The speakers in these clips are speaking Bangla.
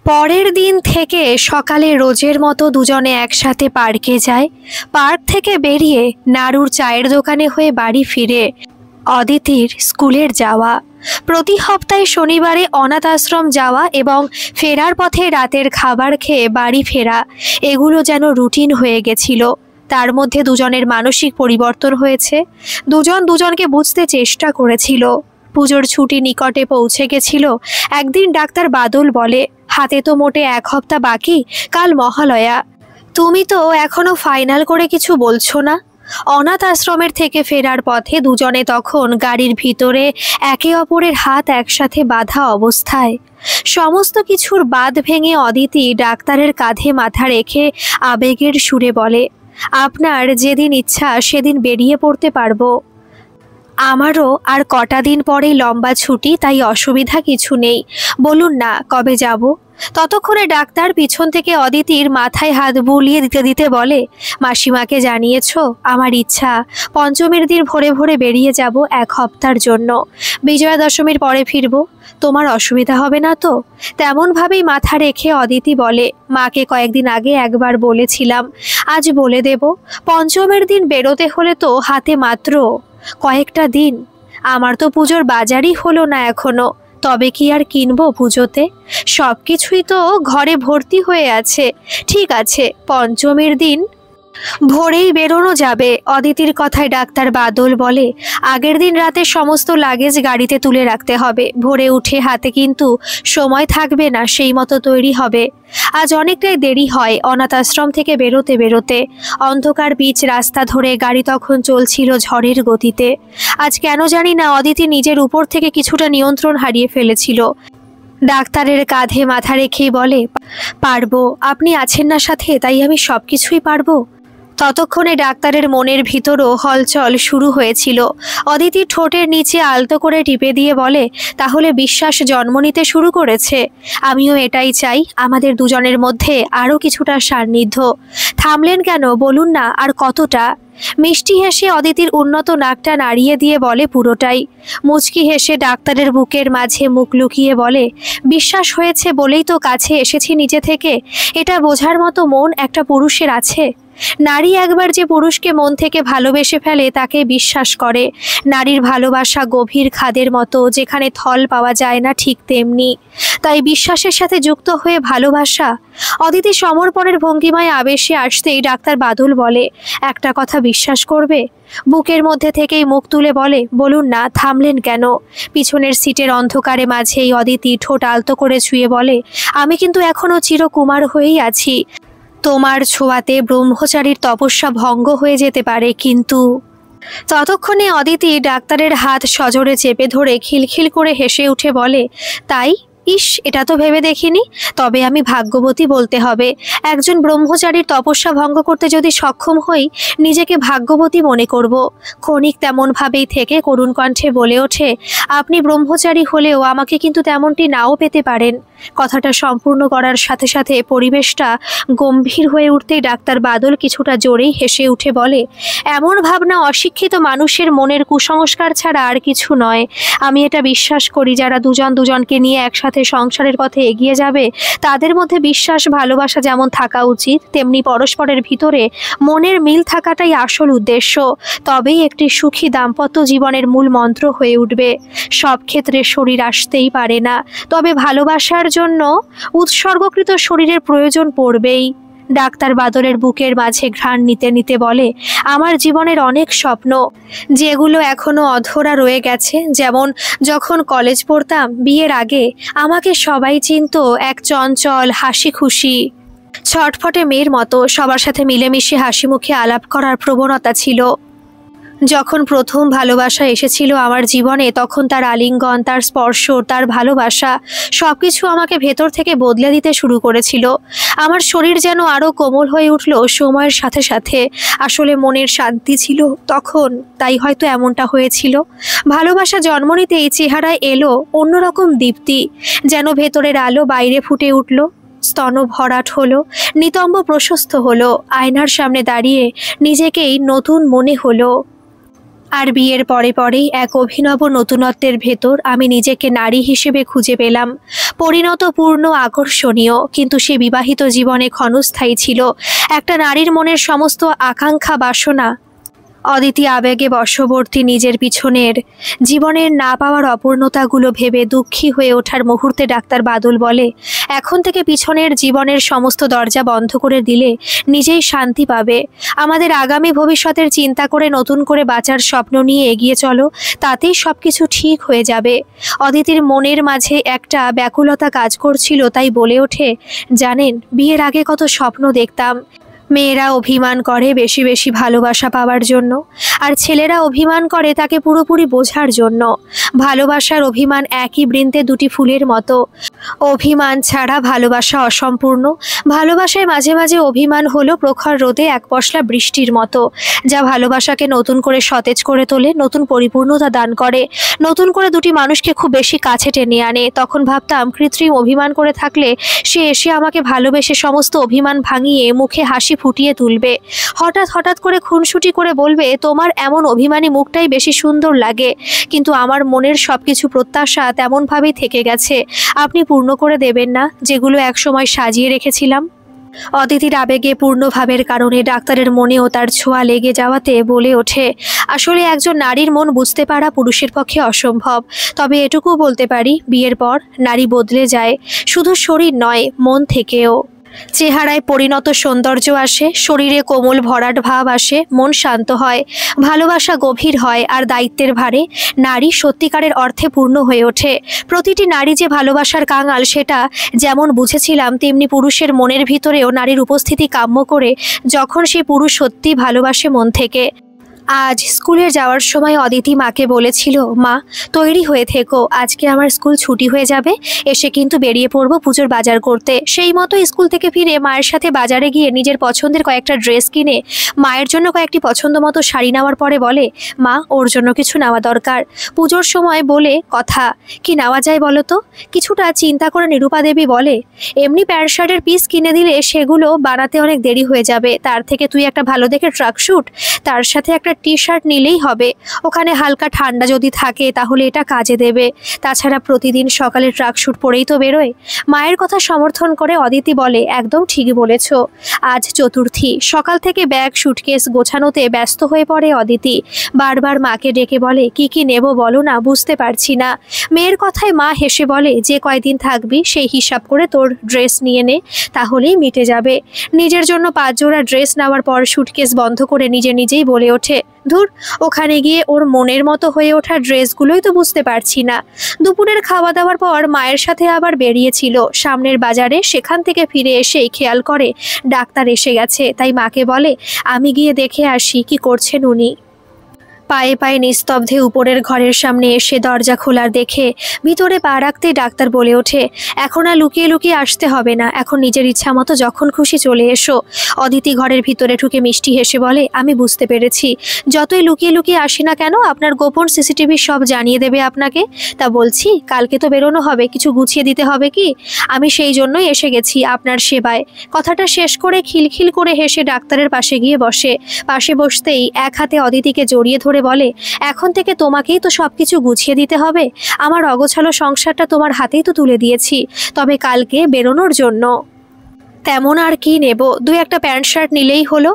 পরের দিন থেকে সকালে রোজের মতো দুজনে একসাথে পার্কে যায়। পার্ক থেকে বেরিয়ে নাড়ুর চায়ের দোকানে হয়ে বাড়ি ফিরে অদিতির স্কুলের যাওয়া, প্রতি সপ্তাহে শনিবারে অনাথ আশ্রম যাওয়া এবং ফেরার পথে রাতের খাবার খেয়ে বাড়ি ফেরা, এগুলো যেন রুটিন হয়ে গেছিল। তার মধ্যে দুজনের মানসিক পরিবর্তন হয়েছে। দুজন দুজনকে বুঝতে চেষ্টা করেছিল। পুজোর ছুটি নিকটে পৌঁছে গেছিল। একদিন ডাক্তার বাদল বলে, হাতে তো মোটে 1 সপ্তাহ বাকি, কাল মহালয়া। তুমি তো এখনো ফাইনাল করে কিছু বলছো না। অনাথ আশ্রমের থেকে ফেরার পথে দুজনে তখন গাড়ির ভিতরে একে অপরের হাত একসাথে বাঁধা অবস্থায়। সমস্ত কিছুর বাঁধ ভেঙে অদিতি ডাক্তারের কাঁধে মাথা রেখে আবেগের সুরে বলে, আপনার যেদিন ইচ্ছা সেদিন বেরিয়ে পড়তে পারবো। আমারও আর কটা দিন পরেই লম্বা ছুটি, তাই অসুবিধা কিছু নেই। বলুন না কবে যাব। ততক্ষণে ডাক্তার পিছন থেকে অদিতির মাথায় হাত বুলিয়ে দিতে দিতে বলে, মাসিমাকে জানিয়েছো আমার ইচ্ছা, পঞ্চমীর দিন ভোরে ভোরে বেরিয়ে যাব 1 সপ্তাহের জন্য। বিজয়া দশমীর পরে ফিরব। তোমার অসুবিধা হবে না তো? তেমনভাবেই মাথা রেখে অদিতি বলে, মাকে কয়েকদিন আগে একবার বলেছিলাম, আজ বলে দেব। পঞ্চমের দিন বেরোতে হলে তো হাতে মাত্র কয়েকটা দিন। আমার তো পুজোর বাজারই হলো না এখনো, তবে কি আর কিনবো পুজোতে? সব কিছুই তো ঘরে ভর্তি হয়ে আছে। ঠিক আছে, পঞ্চমীর দিন ভোরেই বেরোনো যাবে। অদিতির কথায় ডাক্তার বাদল বলে, আগের দিন রাতে সমস্ত লাগেজ গাড়িতে তুলে রাখতে হবে। ভোরে উঠে হাতে কিন্তু সময় থাকবে না, সেই মতো তৈরি হবে। আজ অনেকটাই দেরি হয় অনাথ আশ্রম থেকে বেরোতে বেরোতে। অন্ধকার পিচ রাস্তা ধরে গাড়ি তখন চলছিল ঝড়ের গতিতে। আজ কেন জানি না অদিতি নিজের উপর থেকে কিছুটা নিয়ন্ত্রণ হারিয়ে ফেলেছিল। ডাক্তারের কাঁধে মাথা রেখেই বলে, পারবো, আপনি আছেন না সাথে, তাই আমি সব কিছুই পারবো। ততক্ষণে ডাক্তারের মনের ভিতরও হলচল শুরু হয়েছিল। অদিতি ঠোঁটের নিচে আলতো করে টিপে দিয়ে বলে, তাহলে বিশ্বাস জন্ম নিতে শুরু করেছে। আমিও এটাই চাই, আমাদের দুজনের মধ্যে আরও কিছুটা সান্নিধ্য। থামলেন কেন, বলুন না আর কতটা? মিষ্টি হেসে অদিতির উন্নত নাকটা নাড়িয়ে দিয়ে বলে, পুরোটাই। মুচকি হেসে ডাক্তারের বুকের মাঝে মুখ লুকিয়ে বলে, বিশ্বাস হয়েছে বলেই তো কাছে এসেছি নিজে থেকে। এটা বোঝার মতো মন একটা পুরুষের আছে। নারী একবার যে পুরুষকে মন থেকে ভালোবেসে ফেলে তাকে বিশ্বাস করে। নারীর ভালোবাসা গভীর খাদের মতো, যেখানে থল পাওয়া যায় না, ঠিক তেমনি। তাই বিশ্বাসের সাথে যুক্ত হয়ে ভালোবাসা। অদিতি সমর্পণের ভঙ্গিমায় আবেশে আসতেই ডাক্তার বাদল বলে, একটা কথা বিশ্বাস করবে? বুকের মধ্যে থেকেই মুখ তুলে বলে, বলুন না, থামলেন কেন? পিছনের সিটের অন্ধকারে মাঝেই অদিতি ঠোঁট আলতো করে ছুঁয়ে বলে, আমি কিন্তু এখনো চিরকুমার হয়েই আছি। তোমার ছোঁয়াতে ব্রহ্মচারীর তপস্যা ভঙ্গ হয়ে যেতে পারে, কিন্তু। ততক্ষণে অদিতি ডাক্তারের হাত সজোরে চেপে ধরে খিলখিল করে হেসে উঠে বলে, তাই? ইস, এটা তো ভেবে দেখিনি। তবে আমি ভাগ্যবতী বলতে হবে। একজন ব্রহ্মচারীর তপস্যা ভঙ্গ করতে যদি সক্ষম হই, নিজেকে ভাগ্যবতী মনে করব। ক্ষণিক তেমনভাবেই থেকে করুণ কণ্ঠে বলে ওঠে, আপনি ব্রহ্মচারী হলেও আমাকে কিন্তু তেমনটি নাও পেতে পারেন। কথাটা সম্পূর্ণ করার সাথে সাথে পরিবেশটা গম্ভীর হয়ে উঠতেই ডাক্তার বাদল কিছুটা জোরেই হেসে উঠে বলে, এমন ভাবনা অশিক্ষিত মানুষের মনের কুসংস্কার ছাড়া আর কিছু নয়। আমি এটা বিশ্বাস করি, যারা দুজন দুজনকে নিয়ে একসাথে সংসারের পথে এগিয়ে যাবে, তাদের মধ্যে বিশ্বাস ভালোবাসা যেমন থাকা উচিত, তেমনি পরস্পরের ভিতরে মনের মিল থাকাটাই আসল উদ্দেশ্য। তবেই একটি সুখী দাম্পত্য জীবনের মূল মন্ত্র হয়ে উঠবে। সব ক্ষেত্রে শরীর আসতেই পারে না, তবে ভালোবাসার জন্য উৎসর্গকৃত শরীরের প্রয়োজন পড়বেই। ডাক্তার বাদলের বুকের মাঝে ঘ্রাণ নিতে নিতে বলে, আমার জীবনের অনেক স্বপ্ন, যেগুলো এখনো অধরা রয়ে গেছে। যেমন যখন কলেজ পড়তাম, বিয়ের আগে আমাকে সবাই চিনতো এক চঞ্চল, হাসি খুশি, ছটফটে মেয়ের মতো। সবার সাথে মিলেমিশে হাসি মুখে আলাপ করার প্রবণতা ছিল। যখন প্রথম ভালোবাসা এসেছিল আমার জীবনে, তখন তার আলিঙ্গন, তার স্পর্শ, তার ভালোবাসা সবকিছু আমাকে ভেতর থেকে বদলে দিতে শুরু করেছিল। আমার শরীর যেন আরও কোমল হয়ে উঠল সময়ের সাথে সাথে। আসলে মনের শান্তি ছিল তখন, তাই হয়তো এমনটা হয়েছিল। ভালোবাসা জন্ম নিতেই চেহারায় এলো অন্যরকম দীপ্তি, যেন ভেতরের আলো বাইরে ফুটে উঠল। স্তন ভরাট হলো, নিতম্ব প্রশস্ত হলো। আয়নার সামনে দাঁড়িয়ে নিজেকেই নতুন মনে হলো। আর বিয়ের পরে পরেই এক অভিনব নতুনত্বের ভেতর আমি নিজেকে নারী হিসেবে খুঁজে পেলাম। পরিণত, পূর্ণ, আকর্ষণীয়, কিন্তু সে বিবাহিত জীবনে ক্ষণস্থায়ী ছিল। একটা নারীর মনের সমস্ত আকাঙ্ক্ষা, বাসনা। অদিতি আবেগে বশবর্তী, নিজের পিছনের জীবনের না পাওয়ার অপূর্ণতাগুলো ভেবে দুঃখী হয়ে ওঠার মুহূর্তে ডাক্তার বাদল বলে, এখন থেকে পিছনের জীবনের সমস্ত দরজা বন্ধ করে দিলে নিজেই শান্তি পাবে। আমাদের আগামী ভবিষ্যতের চিন্তা করে নতুন করে বাঁচার স্বপ্ন নিয়ে এগিয়ে চলো, তাতেই সব কিছু ঠিক হয়ে যাবে। অদিতির মনের মাঝে একটা ব্যাকুলতা কাজ করছিল, তাই বলে ওঠে, জানেন, বিয়ের আগে কত স্বপ্ন দেখতাম। মেয়েরা অভিমান করে বেশি বেশি ভালোবাসা পাওয়ার জন্য, আর ছেলেরা অভিমান করে তাকে পুরোপুরি বোঝার জন্য। ভালোবাসার অভিমান একই বৃন্তে দুটি ফুলের মতো। অভিমান ছাড়া ভালোবাসা অসম্পূর্ণ। ভালোবাসায় মাঝে মাঝে অভিমান হলো প্রখর রোদে এক পশলা বৃষ্টির মতো, যা ভালোবাসাকে নতুন করে সতেজ করে তোলে, নতুন পরিপূর্ণতা দান করে, নতুন করে দুটি মানুষকে খুব বেশি কাছে টেনে আনে। তখন ভাবতাম, কৃত্রিম অভিমান করে থাকলে সে এসে আমাকে ভালোবেসে সমস্ত অভিমান ভাঙিয়ে মুখে হাসি ফুটিয়ে তুলবে। হঠাৎ করে খুনসুটি করে বলবে, তোমার এমন অভিমানী মুখটাই বেশি সুন্দর লাগে। কিন্তু আমার মনের সবকিছু প্রত্যাশা তেমনভাবেই থেকে গেছে। আপনি পূর্ণ করে দেবেন না যেগুলো একসময় সাজিয়ে রেখেছিলাম? অদিতির আবেগে পূর্ণভাবের কারণে ডাক্তারের মনেও তার ছোঁয়া লেগে যাওয়াতে বলে ওঠে, আসলে একজন নারীর মন বুঝতে পারা পুরুষের পক্ষে অসম্ভব। তবে এটুকু বলতে পারি, বিয়ের পর নারী বদলে যায়, শুধু শরীর নয়, মন থেকেও। চেহারায় পরিণত সৌন্দর্য আসে, শরীরে কোমল ভরাট ভাব আসে, মন শান্ত হয়, ভালোবাসা গভীর হয়, আর দায়িত্বের ভারে নারী সত্যিকারের অর্থে পূর্ণ হয়ে ওঠে। প্রতিটি নারী যে ভালোবাসার কাঙাল, সেটা যেমন বুঝেছিলাম, তেমনি পুরুষের মনের ভিতরেও নারীর উপস্থিতি কাম্য করে, যখন সে পুরুষ সত্যি ভালোবাসে মন থেকে। আজ স্কুলে যাওয়ার সময় অদিতি মাকে বলেছিল, মা, তৈরি হয়ে থেকো, আজকে আমার স্কুল ছুটি হয়ে যাবে, এসে কিন্তু বেরিয়ে পড়বো পুজোর বাজার করতে। সেই মতো স্কুল থেকে ফিরে মায়ের সাথে বাজারে গিয়ে নিজের পছন্দের কয়েকটা ড্রেস কিনে মায়ের জন্য কয়েকটি পছন্দ মতো শাড়ি নেওয়ার পরে বলে, মা, ওর জন্য কিছু নেওয়া দরকার। পুজোর সময় বলে কথা, কি নেওয়া যায় বলো তো? কিছুটা চিন্তা করে নিরূপা দেবী বলে, এমনি প্যান্ট শার্টের পিস কিনে দিলে সেগুলো বানাতে অনেক দেরি হয়ে যাবে, তার থেকে তুই একটা ভালো দেখে ট্রাক স্যুট, তার সাথে একটা টি শার্ট নিলেই হবে। ওখানে হালকা ঠান্ডা যদি থাকে তাহলে এটা কাজে দেবে। তাছাড়া প্রতিদিন সকালে ট্রাক স্যুট পরেই তো বেরোয়। মায়ের কথা সমর্থন করে অদিতি বলে, একদম ঠিকই বলেছ। আজ চতুর্থী, সকাল থেকে ব্যাগ সুটকেস গোছানোতে ব্যস্ত হয়ে পড়ে অদিতি। বারবার মাকে ডেকে বলে, কি কি নেব বলো না, বুঝতে পারছি না। মেয়ের কথায় মা হেসে বলে, যে কয়দিন থাকবি সেই হিসাব করে তোর ড্রেস নিয়ে নে, তাহলেই মিটে যাবে। নিজের জন্য 5 জোড়া ড্রেস নেওয়ার পর সুটকেস বন্ধ করে নিজেই বলে ওঠে, ধুর, ওখানে গিয়ে ওর মনের মতো হয়ে ওঠা ড্রেসগুলোই তো বুঝতে পারছি না। দুপুরের খাওয়া দাওয়ার পর মায়ের সাথে আবার বেরিয়েছিল সামনের বাজারে। সেখান থেকে ফিরে এসেই খেয়াল করে ডাক্তার এসে গেছে, তাই মাকে বলে, আমি গিয়ে দেখে আসি কি করছেন উনি। পায়ে পায়ে নিস্তব্ধে উপরের ঘরের সামনে এসে দরজা খোলার দেখে ভিতরে পা রাখতেই ডাক্তার বলে ওঠে, এখন আর লুকিয়ে লুকিয়ে আসতে হবে না, এখন নিজের ইচ্ছা মতো যখন খুশি চলে এসো। অদিতি ঘরের ভিতরে ঢুকে মিষ্টি হেসে বলে, আমি বুঝতে পেরেছি, যতই লুকিয়ে লুকিয়ে আসি না কেন, আপনার গোপন সিসিটিভি সব জানিয়ে দেবে আপনাকে। তা বলছি, কালকে তো বেরোনো হবে, কিছু গুছিয়ে দিতে হবে কি? আমি সেই জন্যই এসে গেছি আপনার সেবায়। কথাটা শেষ করে খিলখিল করে হেসে ডাক্তারের পাশে গিয়ে বসে। পাশে বসতেই এক হাতে অদিতিকে জড়িয়ে ধরে বলে, এখন থেকে তোমাকেই তো সবকিছু গুছিয়ে দিতে হবে। আমার অগোছালো সংসারটা তোমার হাতেই তো তুলে দিয়েছি, তবে কালকে বেরোনোর জন্য তেমন আর কি নেব, 2-1টা প্যান্ট শার্ট নিলেই হলো।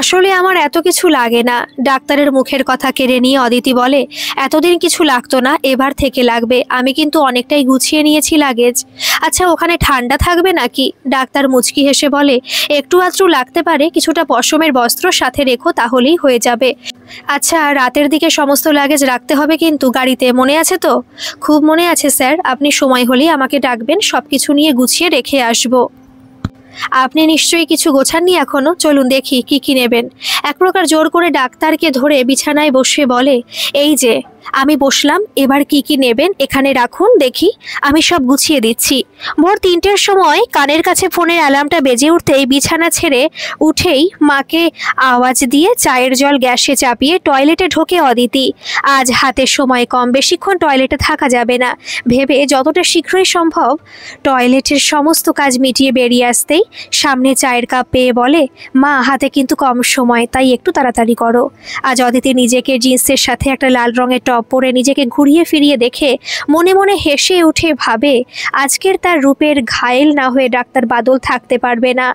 আসলে আমার এত কিছু লাগে না। ডাক্তারের মুখের কথা কেড়ে নিয়ে অদিতি বলে, এতদিন কিছু লাগতো না, এবার থেকে লাগবে। আমি কিন্তু অনেকটাই গুছিয়ে নিয়েছি লাগেজ। আচ্ছা, ওখানে ঠান্ডা থাকবে নাকি? ডাক্তার মুচকি হেসে বলে, একটু আধটু লাগতে পারে, কিছুটা পশমের বস্ত্র সাথে রেখো, তাহলেই হয়ে যাবে। আচ্ছা, রাতের দিকে সমস্ত লাগেজ রাখতে হবে কিন্তু গাড়িতে, মনে আছে তো? খুব মনে আছে স্যার, আপনি সময় হলেই আমাকে ডাকবেন, সব কিছু নিয়ে গুছিয়ে রেখে আসবো। আপনি নিশ্চয়ই কিছু গোছাননি এখনো, চলুন দেখি কি কি নেবেন। এক প্রকার জোর করে ডাক্তারকে ধরে বিছানায় বসে বলে, এই যে আমি বসলাম, এবার কি কি নেবেন এখানে রাখুন দেখি, আমি সব গুছিয়ে দিচ্ছি। ভোর 3টের সময় কানের কাছে ফোনের অ্যালার্মটা বেজে উঠতেই বিছানা ছেড়ে উঠেই মাকে আওয়াজ দিয়ে চায়ের জল গ্যাসে চাপিয়ে টয়লেটে ঢোকে অদিতি। আজ হাতে সময় কম, বেশিক্ষণ টয়লেটে থাকা যাবে না ভেবে যতটা শীঘ্রই সম্ভব টয়লেটের সমস্ত কাজ মিটিয়ে বেরিয়ে আসতেই সামনে চায়ের কাপ পেয়ে বলে, মা হাতে কিন্তু কম সময়, তাই একটু তাড়াতাড়ি করো। আজ অদিতি নিজেকে জিন্সের সাথে একটা লাল রঙের টপ পরে নিজেকে ঘুরিয়ে ফিরিয়ে দেখে মনে মনে হেসে উঠে ভাবে, আজকের তার রূপের ঘায়েল না হয়ে ডাক্তার বাদল থাকতে পারবে না।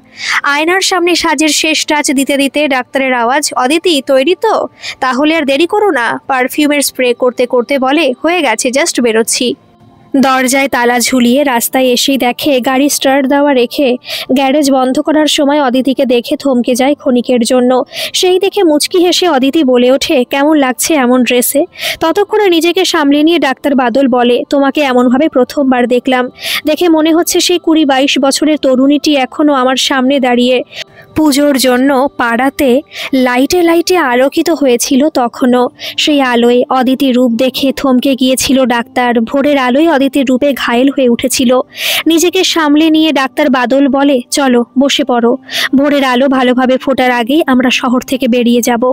আয়নার সামনে সাজের শেষ টাচ দিতে দিতে ডাক্তারের আওয়াজ, অদিতি তৈরি তো? তাহলে আর দেরি করো না। পারফিউমের স্প্রে করতে করতে বলে, হয়ে গেছে, জাস্ট বেরোচ্ছি। দরজায় তালা ঝুলিয়ে রাস্তায় এসেই দেখে গাড়ি স্টার্ট দেওয়া রেখে গ্যারেজ বন্ধ করার সময় অদিতিকে দেখে থমকে যায় ক্ষণিকের জন্য। সেই দেখে মুচকি হেসে অদিতি বলে ওঠে, কেমন লাগছে এমন ড্রেসে? ততক্ষণে নিজেকে সামলে নিয়ে ডাক্তার বাদল বলে, তোমাকে এমনভাবে প্রথমবার দেখলাম, দেখে মনে হচ্ছে সেই 20-22 বছরের তরুণীটি এখনও আমার সামনে দাঁড়িয়ে। পুজোর জন্য পাড়াতে লাইটে লাইটে আলোকিত হয়েছিল তখনও। সেই আলোয় অদিতির রূপ দেখে থমকে গিয়েছিল ডাক্তার। ভোরের আলোয় অদিতির রূপে ঘায়েল হয়ে উঠেছিল। নিজেকে সামলে নিয়ে ডাক্তার বাদল বলে, চলো বসে পড়ো, ভোরের আলো ভালোভাবে ফোটার আগেই আমরা শহর থেকে বেরিয়ে যাব।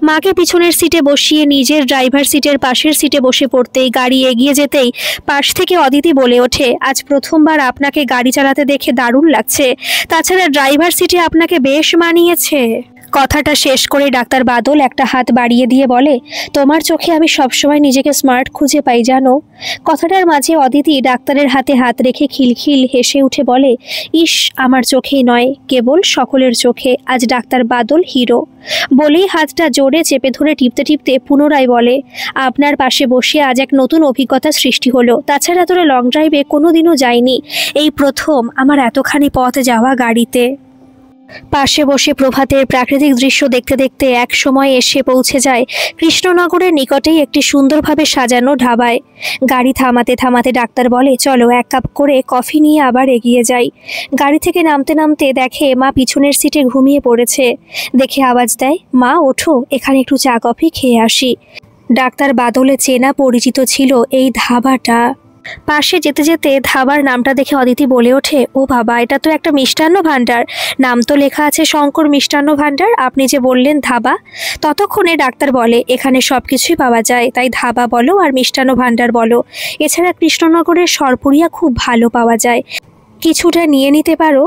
মাকে পিছনের সিটে বসিয়ে নিজের ড্রাইভার সিটের পাশের সিটে বসে পড়তেই গাড়ি এগিয়ে যেতেই পাশ থেকে অদিতি বলে ওঠে, আজ প্রথমবার আপনাকে গাড়ি চালাতে দেখে দারুণ লাগছে, তাছাড়া ড্রাইভার সিটে আপনাকে বেশ মানিয়েছে। কথাটা শেষ করে ডাক্তার বাদল একটা হাত বাড়িয়ে দিয়ে বলে, তোমার চোখে আমি সবসময় নিজেকে স্মার্ট খুঁজে পাই জানো। কথাটার মাঝে অদিতি ডাক্তারের হাতে হাত রেখে খিলখিল হেসে উঠে বলে, ইস, আমার চোখেই নয়, কেবল সকলের চোখে আজ ডাক্তার বাদল হিরো। বলেই হাতটা জোরে চেপে ধরে টিপতে টিপতে পুনরায় বলে, আপনার পাশে বসে আজ এক নতুন অভিজ্ঞতা সৃষ্টি হলো, তাছাড়া তোরা লং ড্রাইভে কোনোদিনও যাইনি, এই প্রথম আমার এতখানি পথ যাওয়া গাড়িতে। পাশে বসে প্রভাতের প্রাকৃতিক দৃশ্য দেখতে দেখতে এক সময় এসে পৌঁছে যায় কৃষ্ণনগরের নিকটেই একটি সুন্দরভাবে সাজানো ধাবায়। গাড়ি থামাতে থামাতে ডাক্তার বলে, চলো 1 কাপ করে কফি নিয়ে আবার এগিয়ে যাই। গাড়ি থেকে নামতে নামতে দেখে মা পিছনের সিটে ঘুমিয়ে পড়েছে। দেখে আওয়াজ দেয়, মা ওঠো, এখানে একটু চা কফি খেয়ে আসি। ডাক্তার বাদলে চেনা পরিচিত ছিল এই ধাবাটা। পাশে যেতে যেতে ধাবার নামটা দেখে অদিতি বলে ওঠে, ও বাবা, এটা তো একটা মিষ্টান্ন ভাণ্ডার, নাম তো লেখা আছে শঙ্কর মিষ্টান্ন ভাণ্ডার, আপনি যে বললেন ধাবা। ততক্ষণে ডাক্তার বলে, এখানে সব কিছুই পাওয়া যায়, তাই ধাবা বলো আর মিষ্টান্ন ভাণ্ডার বলো। এছাড়া কৃষ্ণনগরের সরপুরিয়া খুব ভালো পাওয়া যায়, কিছুটা নিয়ে নিতে পারো,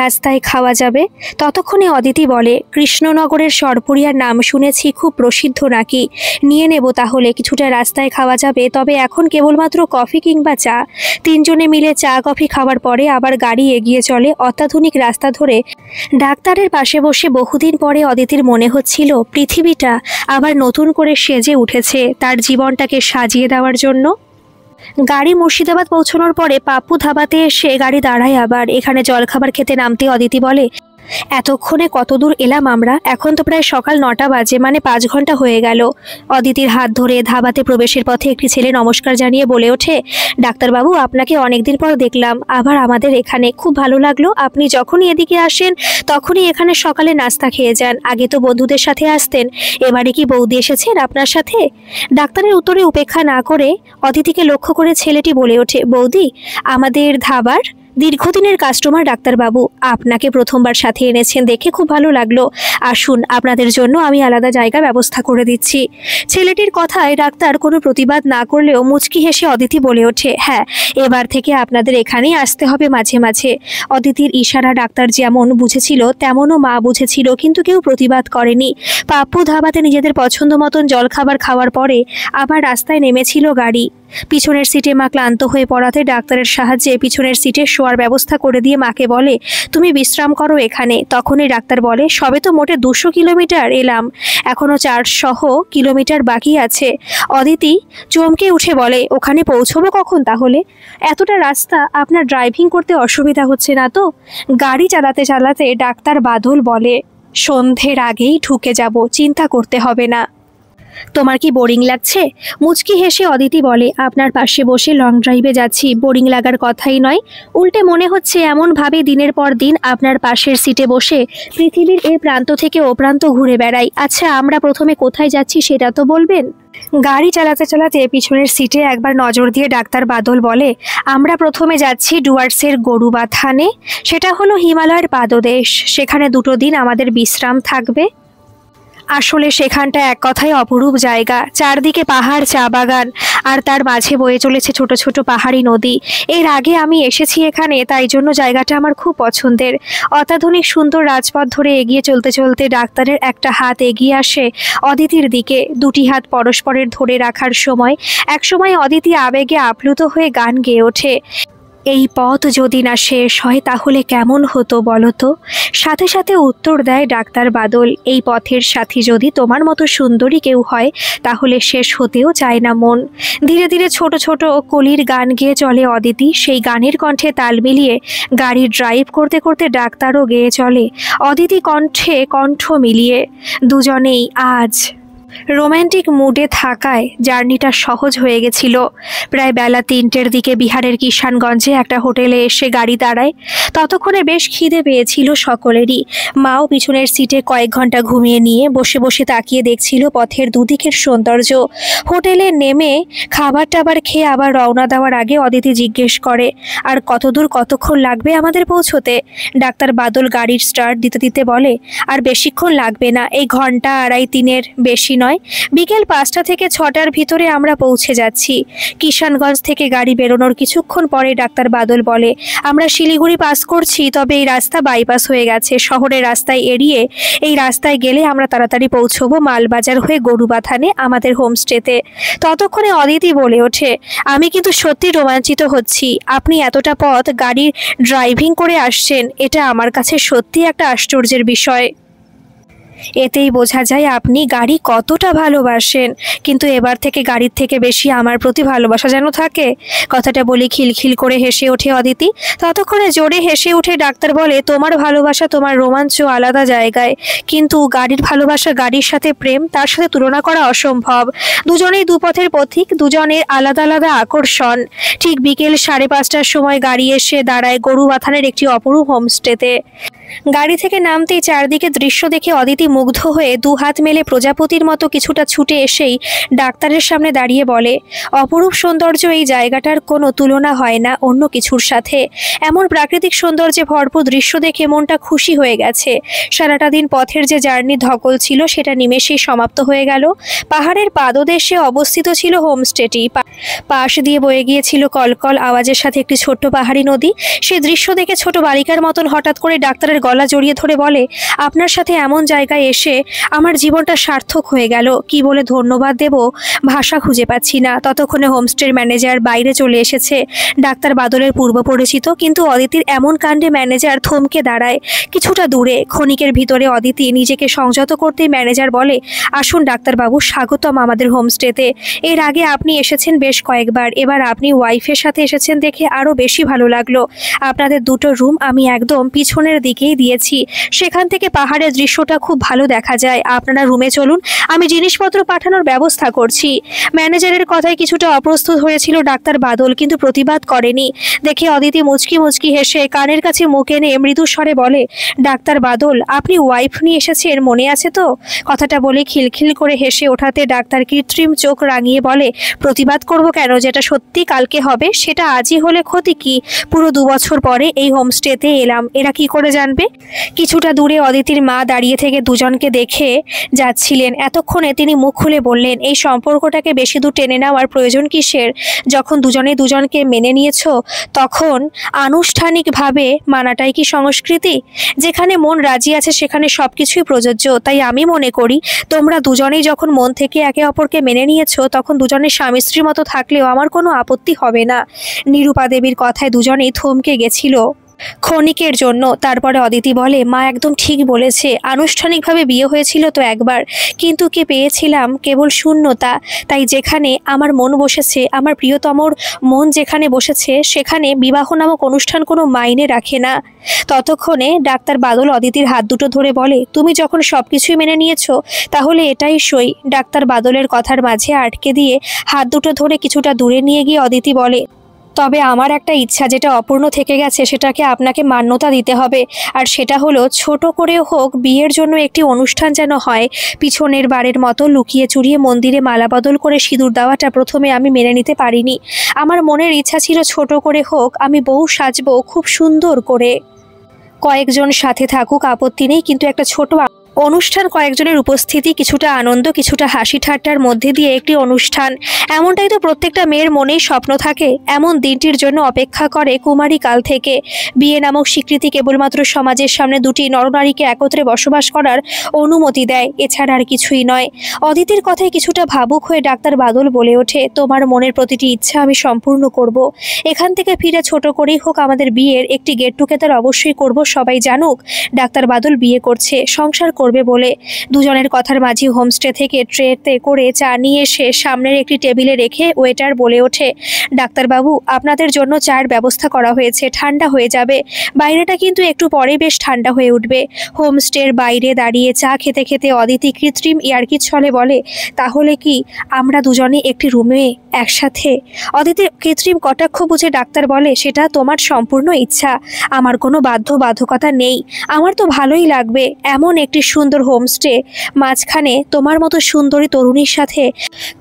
রাস্তায় খাওয়া যাবে। ততক্ষণে অদিতি বলে, কৃষ্ণনগরের সরপুরিয়ার নাম শুনেছি, খুব প্রসিদ্ধ নাকি, নিয়ে নেব তাহলে, কিছুটা রাস্তায় খাওয়া যাবে, তবে এখন কেবলমাত্র কফি কিংবা চা। 3 জনে মিলে চা কফি খাওয়ার পরে আবার গাড়ি এগিয়ে চলে অত্যাধুনিক রাস্তা ধরে। ডাক্তারের পাশে বসে বহুদিন পরে অদিতির মনে হচ্ছিল পৃথিবীটা আবার নতুন করে সেজে উঠেছে তার জীবনটাকে সাজিয়ে দেওয়ার জন্য। গাড়ি মুর্শিদাবাদ পৌঁছানোর পরে পাপ্পু ধাবাতে এসে গাড়ি দাঁড়ায় আবার। এখানে জলখাবার খেতে নামতে অদিতি বলে, এতক্ষণে কত দূর এলাম আমরা? এখন তো প্রায় সকাল 9টা বাজে, মানে 5 ঘন্টা হয়ে গেল। অদিতির হাত ধরে ধাবাতে প্রবেশের পথে একটি ছেলে নমস্কার জানিয়ে বলে ওঠে, ডাক্তারবাবু, আপনাকে অনেকদিন পর দেখলাম আবার আমাদের এখানে, খুব ভালো লাগলো। আপনি যখনই এদিকে আসেন তখনই এখানে সকালে নাস্তা খেয়ে যান, আগে তো বন্ধুদের সাথে আসতেন, এবারে কি বৌদি এসেছেন আপনার সাথে? ডাক্তারের উত্তরে উপেক্ষা না করে অদিতিকে লক্ষ্য করে ছেলেটি বলে ওঠে, বৌদি, আমাদের ধাবার দীর্ঘদিনের কাস্টমার ডাক্তারবাবু, আপনাকে প্রথমবার সাথে এনেছেন দেখে খুব ভালো লাগলো, আসুন, আপনাদের জন্য আমি আলাদা জায়গা ব্যবস্থা করে দিচ্ছি। ছেলেটির কথায় ডাক্তার কোনো প্রতিবাদ না করলেও মুচকি হেসে অদিতি বলে ওঠে, হ্যাঁ, এবার থেকে আপনাদের এখানেই আসতে হবে মাঝে মাঝে। অদিতির ইশারা ডাক্তার যেমন বুঝেছিল তেমনও মা বুঝেছিল, কিন্তু কেউ প্রতিবাদ করেনি। পাপ্পু ধাবাতে নিজেদের পছন্দ মতন জলখাবার খাওয়ার পরে আবার রাস্তায় নেমেছিল গাড়ি। পিছনের সিটে মা ক্লান্ত হয়ে পড়াতে ডাক্তারের সাহায্যে পিছনের সিটে শোয়ার ব্যবস্থা করে দিয়ে মাকে বলে, তুমি বিশ্রাম করো এখানে। তখনই ডাক্তার বলে, সবে তো মোটে 200 কিলোমিটার এলাম, এখনও 400 কিলোমিটার বাকি আছে। অদিতি চমকে উঠে বলে, ওখানে পৌঁছবো কখন তাহলে? এতটা রাস্তা আপনার ড্রাইভিং করতে অসুবিধা হচ্ছে না তো? গাড়ি চালাতে চালাতে ডাক্তার বাদল বলে, সন্ধ্যের আগেই ঢুকে যাব, চিন্তা করতে হবে না। তোমার কি বোরিং লাগছে? মুচকি হেসে অদিতি বলে, আপনার পাশে বসে লং ড্রাইভে যাচ্ছি, বোরিং লাগার কথাই নয়, উল্টে মনে হচ্ছে এমনভাবে দিনের পর দিন আপনার পাশের সিটে বসে পৃথিবীর এ প্রান্ত থেকে ও প্রান্ত ঘুরে বেড়াই। আচ্ছা, আমরা প্রথমে কোথায় যাচ্ছি সেটা তো বলবেন। গাড়ি চালাতে চালাতে পিছনের সিটে একবার নজর দিয়ে ডাক্তার বাদল বলে, আমরা প্রথমে যাচ্ছি ডুয়ার্সের গরুবাথানে। সেটা হলো হিমালয়ের পাদদেশ। সেখানে 2 দিন আমাদের বিশ্রাম থাকবে। আসলে সেখানটা এক কথায় অপরূপ জায়গা। চারদিকে পাহাড়, চা বাগান, আর তার মাঝে বয়ে চলেছে ছোট ছোট পাহাড়ি নদী। এর আগে আমি এসেছি এখানে, তাই জন্য জায়গাটা আমার খুব পছন্দের। অত্যাধুনিক সুন্দর রাজপথ ধরে এগিয়ে চলতে চলতে ডাক্তারের একটা হাত এগিয়ে আসে অদিতির দিকে। 2টি হাত পরস্পরের ধরে রাখার সময় একসময় অদিতি আবেগে আপ্লুত হয়ে গান গেয়ে ওঠে, এই পথ যদি না শেষ হয় তাহলে কেমন হতো বলো তো। সাথে সাথে উত্তর দেয় ডাক্তার বাদল, এই পথের সাথী যদি তোমার মতো সুন্দরী কেউ হয় তাহলে শেষ হতেও চায় না মন। ধীরে ধীরে ছোট ছোট কলির গান গেয়ে চলে অদিতি। সেই গানের কণ্ঠে তাল মিলিয়ে গাড়ি ড্রাইভ করতে করতে ডাক্তারও গেয়ে চলে অদিতি কণ্ঠে কণ্ঠ মিলিয়ে। দুজনেই আজ রোম্যান্টিক মুডে থাকায় জার্নিটা সহজ হয়ে গেছিল। প্রায় বেলা 3টের দিকে বিহারের কিষানগঞ্জে একটা হোটেলে এসে গাড়ি দাঁড়ায়। ততক্ষণে বেশ খিদে পেয়েছিল সকলেরই। মাও পিছনের সিটে কয়েক ঘন্টা ঘুমিয়ে নিয়ে বসে বসে তাকিয়ে দেখছিল পথের দুদিকের সৌন্দর্য। হোটেলে নেমে খাবার টাবার খেয়ে আবার রওনা দেওয়ার আগে অদিতি জিজ্ঞেস করে, আর কতদূর কতক্ষণ লাগবে আমাদের পৌঁছতে? ডাক্তার বাদল গাড়ির স্টার্ট দিতে দিতে বলে, আর বেশিক্ষণ লাগবে না, এই 2.5-3 বেশি নয়। বিকেল 5টা থেকে 6টার ভিতরে আমরা পৌঁছে যাচ্ছি। কিষানগঞ্জ থেকে গাড়ি বেরোনোর কিছুক্ষণ পরে ডাক্তার বাদল বলে, আমরা শিলিগুড়ি পাস করছি, তবে এই রাস্তা বাইপাস হয়ে গেছে। শহরের রাস্তায় এড়িয়ে এই রাস্তায় গেলে আমরা তাড়াতাড়ি পৌঁছবো মালবাজার হয়ে গরুবাথানে আমাদের হোমস্টেতে। ততক্ষণে অদিতি বলে ওঠে, আমি কিন্তু সত্যি রোমাঞ্চিত হচ্ছি। আপনি এতটা পথ গাড়ির ড্রাইভিং করে আসছেন, এটা আমার কাছে সত্যি একটা আশ্চর্যের বিষয়। এতেই বোঝা যায় আপনি গাড়ি কতটা ভালোবাসেন। কিন্তু এবার থেকে গাড়ির থেকে বেশি আমার প্রতি ভালোবাসা যেন থাকে। কথাটা বলে খিলখিল করে হেসে ওঠে অদিতি। ততক্ষণে জোরে হেসে উঠে ডাক্তার বলে, তোমার ভালোবাসা, তোমার রোমাঞ্চ আলাদা জায়গায়, কিন্তু গাড়ির ভালোবাসা, গাড়ির সাথে প্রেম, তার সাথে তুলনা করা অসম্ভব। দুজনেই দুপথের পথিক, দুজনের আলাদা আলাদা আকর্ষণ। ঠিক বিকেল 5:30টার সময় গাড়ি এসে দাঁড়ায় গরুবাথানের একটি অপরূপ হোমস্টেতে। গাড়ি থেকে নামতেই চারদিকে দৃশ্য দেখে অদিতি মুগ্ধ হয়ে 2 হাত মেলে প্রজাপতির মতো কিছুটা ছুটে এসেই ডাক্তারের সামনে দাঁড়িয়ে বলে, অপরূপ সৌন্দর্য, এই জায়গাটার কোনো তুলনা হয় না অন্য কিছুর সাথে। এমন প্রাকৃতিক সৌন্দর্যে ভরপুর দৃশ্য দেখে মনটা খুশি হয়ে গেছে। সারাটা দিন পথের যে জার্নি ধকল ছিল সেটা নিমেষেই সমাপ্ত হয়ে গেল। পাহাড়ের পাদদেশে অবস্থিত ছিল হোমস্টেটি। পাশ দিয়ে বয়ে গিয়েছিল কলকল আওয়াজের সাথে একটি ছোট্ট পাহাড়ি নদী। সেই দৃশ্য দেখে ছোট বালিকার মতন হঠাৎ করে ডাক্তারের গলা জড়িয়ে ধরে বলে, আপনার সাথে এমন জায়গায় এসে আমার জীবনটা সার্থক হয়ে গেল। কি বলে ধন্যবাদ দেব ভাষা খুঁজে পাচ্ছি না। ততক্ষণে হোমস্টের ম্যানেজার বাইরে চলে এসেছে, ডাক্তার বাদলের পূর্ব পরিচিত। কিন্তু অদিতির এমন কাণ্ডে ম্যানেজার থমকে দাঁড়ায় কিছুটা দূরে। ক্ষণিকের ভিতরে অদিতি নিজেকে সংযত করতেই ম্যানেজার বলে, আসুন ডাক্তারবাবু, স্বাগতম আমাদের হোমস্টেতে। এর আগে আপনি এসেছেন বেশ কয়েকবার, এবার আপনি ওয়াইফের সাথে এসেছেন দেখে আরও বেশি ভালো লাগলো। আপনাদের 2টো রুম আমি একদম পিছনের দিকেই দিয়েছি, সেখান থেকে পাহাড়ের দৃশ্যটা খুব ভালো দেখা যায়। আপনারা রুমে চলুন, আমি জিনিসপত্র পাঠানোর ব্যবস্থা করছি। ম্যানেজারের কথায় কিছুটা অপ্রস্তুত হয়েছিল ডাক্তার বাদল, কিন্তু প্রতিবাদ করেনি। দেখে অদিতি মুচকি মুচকি হেসে কানের কাছে মুখ এনে মৃদু স্বরে বলে, ডাক্তার বাদল, আপনি ওয়াইফ নিয়ে এসেছেন, মনে আছে তো? কথাটা বলে খিলখিল করে হেসে ওঠাতে ডাক্তার কৃত্রিম চোখ রাঙিয়ে বলে, প্রতিবাদ করব কেন? যেটা সত্যি কালকে হবে সেটা আজই হলে ক্ষতি কি? পুরো 2 বছর পরে এই হোমস্টেতে এলাম, এরা কি করে জানবে? কিছুটা দূরে অদিতির মা দাঁড়িয়ে থেকে দুজনকে দেখে যাচ্ছিলেন। এতক্ষণে তিনি মুখ খুলে বললেন, এই সম্পর্কটাকে বেশি দূর টেনে নেওয়ার প্রয়োজন কিসের? যখন দুজনে দুজনকে মেনে নিয়েছ তখন আনুষ্ঠানিকভাবে মানাটাই কি সংস্কৃতি? যেখানে মন রাজি আছে সেখানে সবকিছুই প্রযোজ্য। তাই আমি মনে করি তোমরা দুজনেই যখন মন থেকে একে অপরকে মেনে নিয়েছো তখন দুজনের স্বামী স্ত্রীর মতো থাকলেও আমার কোনো আপত্তি হবে না। নিরূপা দেবীর কথায় দুজনেই থমকে গেছিল। ক্ষণিকের জন্য। তারপরে অদিতি বলে, মা একদম ঠিক বলেছে, আনুষ্ঠানিকভাবে বিয়ে হয়েছিল তো একবার, কিন্তু কে পেয়েছিলাম কেবল শূন্যতা। তাই যেখানে আমার মন বসেছে, আমার প্রিয়তমর মন যেখানে বসেছে, সেখানে বিবাহ নামক অনুষ্ঠান কোনো মাইনে রাখে না। ততক্ষণে ডাক্তার বাদল অদিতির হাত দুটো ধরে বলে, তুমি যখন সবকিছুই মেনে নিয়েছো তাহলে এটাই সই। ডাক্তার বাদলের কথার মাঝে আটকে দিয়ে হাত দুটো ধরে কিছুটা দূরে নিয়ে গিয়ে অদিতি বলে, তবে আমার একটা ইচ্ছা যেটা অপূর্ণ থেকে গেছে, সেটাকে আপনাকে মান্যতা দিতে হবে। আর সেটা হলো, ছোট করে হোক বিয়ের জন্য একটি অনুষ্ঠান যেন হয়। পিছনের বারের মতো লুকিয়ে চুরিয়ে মন্দিরে মালা বদল করে সিঁদুর দেওয়াটা প্রথমে আমি মেনে নিতে পারিনি। আমার মনের ইচ্ছা ছিল ছোট করে হোক, আমি বউ সাজবো খুব সুন্দর করে। কয়েকজন সাথে থাকুক আপত্তি নেই, কিন্তু একটা ছোট অনুষ্ঠান, কয়েকজনের উপস্থিতি, কিছুটা আনন্দ, কিছুটা হাসি ঠাট্টার মধ্যে দিয়ে একটি অনুষ্ঠান, এমনটাই তো প্রত্যেকটা মেয়ের মনেই স্বপ্ন থাকে। এমন দিনটির জন্য অপেক্ষা করে কুমারী কাল থেকে। বিয়ে নামক স্বীকৃতি কেবলমাত্র সমাজের সামনে দুটি নরনারীকে একত্রে বসবাস করার অনুমতি দেয়, এছাড়া আর কিছুই নয়। অদিতির কথায় কিছুটা ভাবুক হয়ে ডাক্তার বাদল বলে ওঠে, তোমার মনের প্রতিটি ইচ্ছা আমি সম্পূর্ণ করব। এখান থেকে ফিরে ছোট করেই হোক আমাদের বিয়ের একটি গেট টুগেদার অবশ্যই করব, সবাই জানুক ডাক্তার বাদল বিয়ে করছে, সংসার করবে বলে। দুজনের কথার মাঝে হোমস্টে থেকে ট্রেতে করে চা নিয়ে এসে সামনের একটি টেবিলে রেখে ওয়েটার বলে ওঠে, ডাক্তারবাবু আপনাদের জন্য চায়ের ব্যবস্থা করা হয়েছে, ঠান্ডা হয়ে যাবে। বাইরেটা কিন্তু একটু পরে বেশ ঠান্ডা হয়ে উঠবে। হোমস্টের বাইরে দাঁড়িয়ে চা খেতে খেতে অদিতি কৃত্রিম ইয়ার্কির ছলে বলে, তাহলে কি আমরা দুজনে একটি রুমে একসাথে? অদিতি কৃত্রিম কটাক্ষ বুঝে ডাক্তার বলে, সেটা তোমার সম্পূর্ণ ইচ্ছা, আমার কোনো বাধ্যবাধকতা নেই। আমার তো ভালোই লাগবে এমন একটি সুন্দর হোমস্টে, মাঝখানে তোমার মতো সুন্দরী তরুণীর সাথে।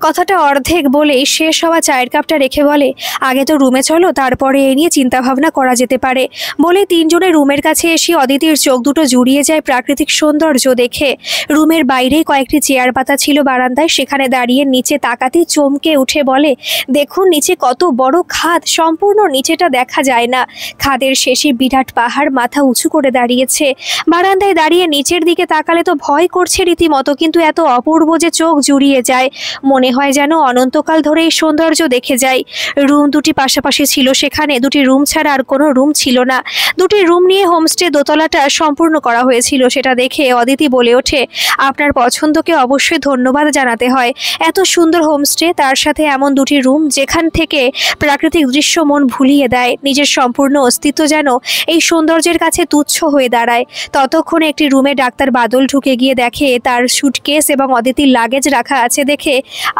কথাটা অর্ধেক বলেই শেষ হওয়া চায়ের কাপটা রেখে বলে, আগে তো রুমে চলো, তারপরে এ নিয়ে চিন্তাভাবনা করা যেতে পারে। বলে তিনজনে রুমের কাছে এসে অদিতির চোখ দুটো জুড়িয়ে যায় প্রাকৃতিক সৌন্দর্য দেখে। রুমের বাইরেই কয়েকটি চেয়ার পাতা ছিল বারান্দায়, সেখানে দাঁড়িয়ে নিচে তাকাতেই চমকে উঠে বলে, দেখুন নিচে কত বড় খাদ, সম্পূর্ণ নিচেটা দেখা যায় না। খাদের শেষে বিরাট পাহাড় মাথা উঁচু করে দাঁড়িয়েছে। বারান্দায় দাঁড়িয়ে নিচের দিকে তাকালে তো ভয় করছে রীতিমতো, কিন্তু এত অপূর্ব যে চোখ জুড়িয়ে যায়, মনে হয় যেন অনন্তকাল ধরে এই সৌন্দর্য দেখে যায়। রুম দুটি পাশাপাশি ছিল, সেখানে দুটি রুম ছাড়া আর কোনো রুম ছিল না। দুটি রুম নিয়ে হোমস্টে দোতলাটা সম্পূর্ণ করা হয়েছিল। সেটা দেখে অদিতি বলে ওঠে, আপনার পছন্দকে অবশ্যই ধন্যবাদ জানাতে হয়। এত সুন্দর হোমস্টে, তার সাথে এমন দুটি রুম যেখান থেকে প্রাকৃতিক দৃশ্য মন ভুলিয়ে দেয়। নিজের সম্পূর্ণ অস্তিত্ব যেন এই সৌন্দর্যের কাছে তুচ্ছ হয়ে দাঁড়ায়। ততক্ষণে একটি রুমে ডাক্তার বাদল ঢুকে গিয়ে দেখে তার সুটকেস এবং অদিতির লাগেজ রাখা আছে দেখে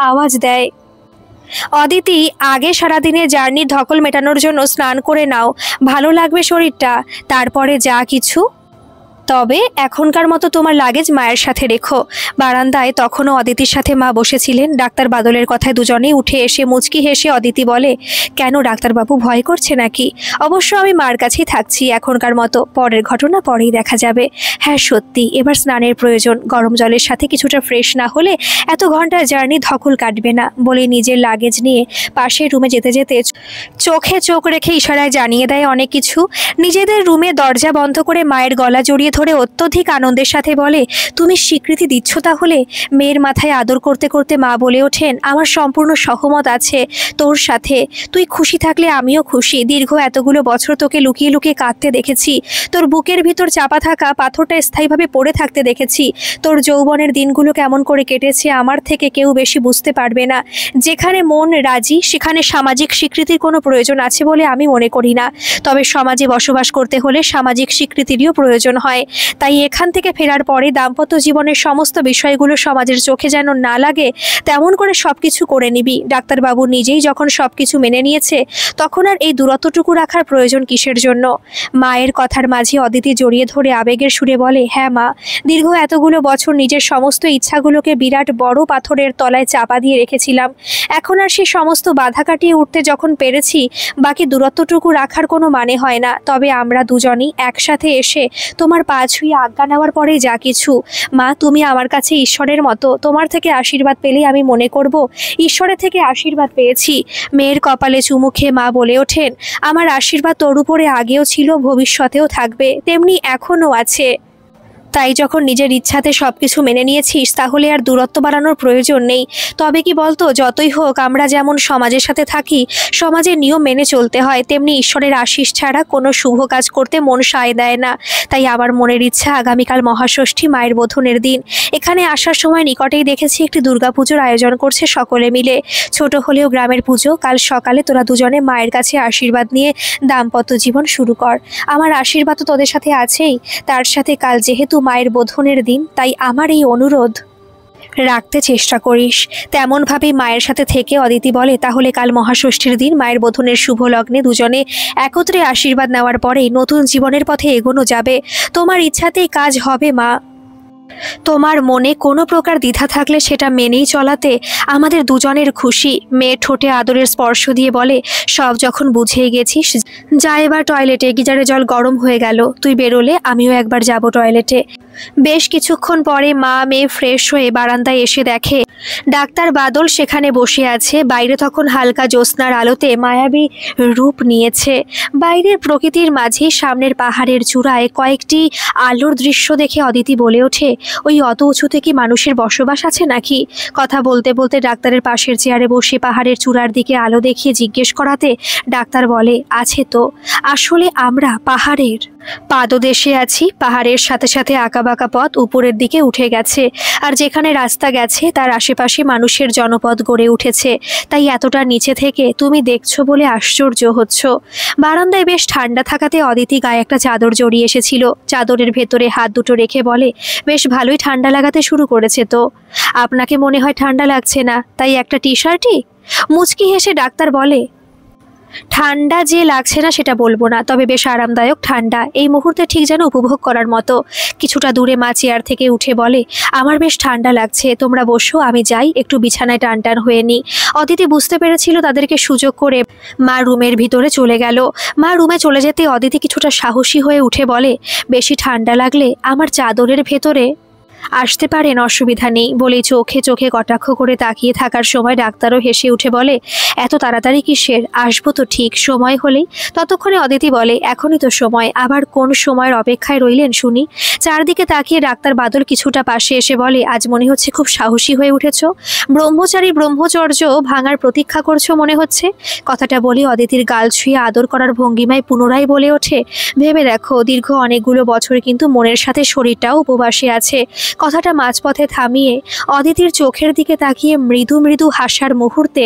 আওয়াজ দেয়, অদিতি আগে সারাদিনের জার্নির ধকল মেটানোর জন্য স্নান করে নাও, ভালো লাগবে শরীরটা, তারপরে যা কিছু, তবে এখনকার মতো তোমার লাগেজ মায়ের সাথে রেখো। বারান্দায় তখনও অদিতির সাথে মা বসেছিলেন। ডাক্তার বাদলের কথায় দুজনেই উঠে এসে মুচকি হেসে অদিতি বলে, কেন ডাক্তারবাবু ভয় করছে নাকি? অবশ্য আমি মার কাছেই থাকছি এখনকার মতো, পরের ঘটনা পরেই দেখা যাবে। হ্যাঁ সত্যি এবার স্নানের প্রয়োজন, গরম জলের সাথে কিছুটা ফ্রেশ না হলে এত ঘন্টার জার্নি ধকল কাটবে না। বলে নিজের লাগেজ নিয়ে পাশের রুমে যেতে যেতে চোখে চোখ রেখে ইশারায় জানিয়ে দেয় অনেক কিছু। নিজেদের রুমে দরজা বন্ধ করে মায়ের গলা জড়িয়ে ধরে অত্যধিক আনন্দের সাথে বলে, তুমি স্বীকৃতি দিচ্ছ তাহলে? মেয়ের মাথায় আদর করতে করতে মা বলে ওঠেন, আমার সম্পূর্ণ সহমত আছে তোর সাথে, তুই খুশি থাকলে আমিও খুশি। দীর্ঘ এতগুলো বছর তোকে লুকিয়ে লুকিয়ে কাঁদতে দেখেছি, তোর বুকের ভিতর চাপা থাকা পাথরটা স্থায়ীভাবে পড়ে থাকতে দেখেছি। তোর যৌবনের দিনগুলো কেমন করে কেটেছে আমার থেকে কেউ বেশি বুঝতে পারবে না। যেখানে মন রাজি সেখানে সামাজিক স্বীকৃতির কোনো প্রয়োজন আছে বলে আমি মনে করি না। তবে সমাজে বসবাস করতে হলে সামাজিক স্বীকৃতিরও প্রয়োজন হয়। তাই এখান থেকে ফেরার পরে দাম্পত্য জীবনের সমস্ত বিষয়গুলো সমাজের চোখে যেন না লাগে তেমন করে সবকিছু করে নিবি। ডাক্তারবাবু নিজেই যখন সবকিছু মেনে নিয়েছে তখন আর এই দূরত্বটুকু রাখার প্রয়োজন কিসের জন্য? মায়ের কথার মাঝে অদিতি জড়িয়ে ধরে আবেগের সুরে বলে, হ্যাঁ মা, দীর্ঘ এতগুলো বছর নিজের সমস্ত ইচ্ছাগুলোকে বিরাট বড় পাথরের তলায় চাপা দিয়ে রেখেছিলাম। এখন আর সেই সমস্ত বাধা কাটিয়ে উঠতে যখন পেরেছি, বাকি দূরত্বটুকু রাখার কোনো মানে হয় না। তবে আমরা দুজনই একসাথে এসে তোমার পা ছুঁয়ে আজ্ঞা নেওয়ার পরে যা কিছু। মা, তুমি আমার কাছে ঈশ্বরের মতো, তোমার থেকে আশীর্বাদ পেলেই আমি মনে করব ঈশ্বরের থেকে আশীর্বাদ পেয়েছি। মেয়ের কপালে চুমু খেয়ে মা বলে ওঠেন, আমার আশীর্বাদ তোর উপরে আগেও ছিল, ভবিষ্যতেও থাকবে, তেমনি এখনও আছে। তাই যখন নিজের ইচ্ছাতে সবকিছু মেনে নিয়েছিস তাহলে আর দূরত্ব বাড়ানোর প্রয়োজন নেই। তবে কি বলতো, যতই হোক আমরা যেমন সমাজের সাথে থাকি, সমাজের নিয়ম মেনে চলতে হয়, তেমনি ঈশ্বরের আশীষ ছাড়া কোনো শুভ কাজ করতে মন সায় দেয় না। তাই আমার মনের ইচ্ছা আগামীকাল মহাষষ্ঠী, মায়ের বোধনের দিন। এখানে আসার সময় নিকটেই দেখেছি একটি দুর্গাপুজোর আয়োজন করছে সকলে মিলে। ছোট হলেও গ্রামের পুজো। কাল সকালে তোরা দুজনে মায়ের কাছে আশীর্বাদ নিয়ে দাম্পত্য জীবন শুরু কর। আমার আশীর্বাদ তো তোদের সাথে আছেই, তার সাথে কাল যেহেতু মায়ের বোধনের দিন, তাই আমার এই অনুরোধ রাখতে চেষ্টা করিস। তেমনভাবেই মায়ের সাথে থেকে অদিতি বলে, তাহলে কাল মহাষষ্ঠীর দিন মায়ের বোধনের শুভ লগ্নে দুজনে একত্রে আশীর্বাদ নেওয়ার পরেই নতুন জীবনের পথে এগোনো যাবে। তোমার ইচ্ছাতেই কাজ হবে মা। তোমার মনে কোনো প্রকার দ্বিধা থাকলে সেটা মেনেই চলাতে আমাদের দুজনের খুশি। মেয়ের ঠোঁটে আদরের স্পর্শ দিয়ে বলে, সব যখন বুঝে গেছিস, যা এবার টয়লেটে। গিজারে জল গরম হয়ে গেল, তুই বেরোলে আমিও একবার যাব টয়লেটে। বেশ কিছুক্ষণ পরে মা মেয়ে ফ্রেশ হয়ে বারান্দায় এসে দেখে ডাক্তার বাদল সেখানে বসে আছে। বাইরে তখন হালকা জ্যোৎস্নার আলোতে মায়াবী রূপ নিয়েছে। বাইরের প্রকৃতির মাঝে সামনের পাহাড়ের চূড়ায় কয়েকটি আলোর দৃশ্য দেখে অদিতি বলে ওঠে, ওই অত উঁচুতে কি মানুষের বসবাস আছে নাকি? কথা বলতে বলতে ডাক্তারের পাশের চেয়ারে বসে পাহাড়ের চূড়ার দিকে আলো দেখিয়ে জিজ্ঞেস করাতে ডাক্তার বলে, আছে তো। আসলে আমরা পাহাড়ের পাদদেশে আছি। পাহাড়ের সাথে সাথে আঁকাবাঁকা পথ উপরের দিকে উঠে গেছে, আর যেখানে রাস্তা গেছে তার আশেপাশে মানুষের জনপদ গড়ে উঠেছে। তাই এতটা নিচে থেকে তুমি দেখছো বলে আশ্চর্য হচ্ছ। বারান্দায় বেশ ঠান্ডা থাকাতে অদিতি গায়ে একটা চাদর জড়িয়ে এসেছিল। চাদরের ভেতরে হাত দুটো রেখে বলে, বেশ ভালোই ঠান্ডা লাগাতে শুরু করেছে তো। আপনাকে মনে হয় ঠান্ডা লাগছে না, তাই একটা টি শার্টই। মুচকি হেসে ডাক্তার বলে, ঠান্ডা যে লাগছে না সেটা বলবো না, তবে বেশ আরামদায়ক ঠান্ডা, এই মুহূর্তে ঠিক যেন উপভোগ করার মতো। কিছুটা দূরে মা চেয়ার থেকে উঠে বলে, আমার বেশ ঠান্ডা লাগছে, তোমরা বসো, আমি যাই একটু বিছানায় টান টান হয়ে নিই। অদিতি বুঝতে পেরেছিল তাদেরকে সুযোগ করে মা রুমের ভিতরে চলে গেল। মা রুমে চলে যেতে অদিতি কিছুটা সাহসী হয়ে উঠে বলে, বেশি ঠান্ডা লাগলে আমার চাদরের ভেতরে আসতে পারেন, অসুবিধা নেই। বলেই চোখে চোখে কটাক্ষ করে তাকিয়ে থাকার সময় ডাক্তারও হেসে উঠে বলে, এত তাড়াতাড়ি কিসের, আসবো তো ঠিক সময় হলেই। ততক্ষণে অদিতি বলে, এখনই তো সময়, আবার কোন সময়ের অপেক্ষায় রইলেন শুনি। চারদিকে তাকিয়ে ডাক্তার বাদল কিছুটা পাশে এসে বলে, আজ মনে হচ্ছে খুব সাহসী হয়ে উঠেছ, ব্রহ্মচারী ব্রহ্মচর্য ভাঙার প্রতীক্ষা করছো মনে হচ্ছে। কথাটা বলে অদিতির গাল ছুঁয়ে আদর করার ভঙ্গিমায় পুনরায় বলে ওঠে, ভেবে দেখো, দীর্ঘ অনেকগুলো বছর কিন্তু মনের সাথে শরীরটাও উপবাসে আছে। কথাটা মাঝপথে থামিয়ে অদিতির চোখের দিকে তাকিয়ে মৃদু মৃদু হাসার মুহূর্তে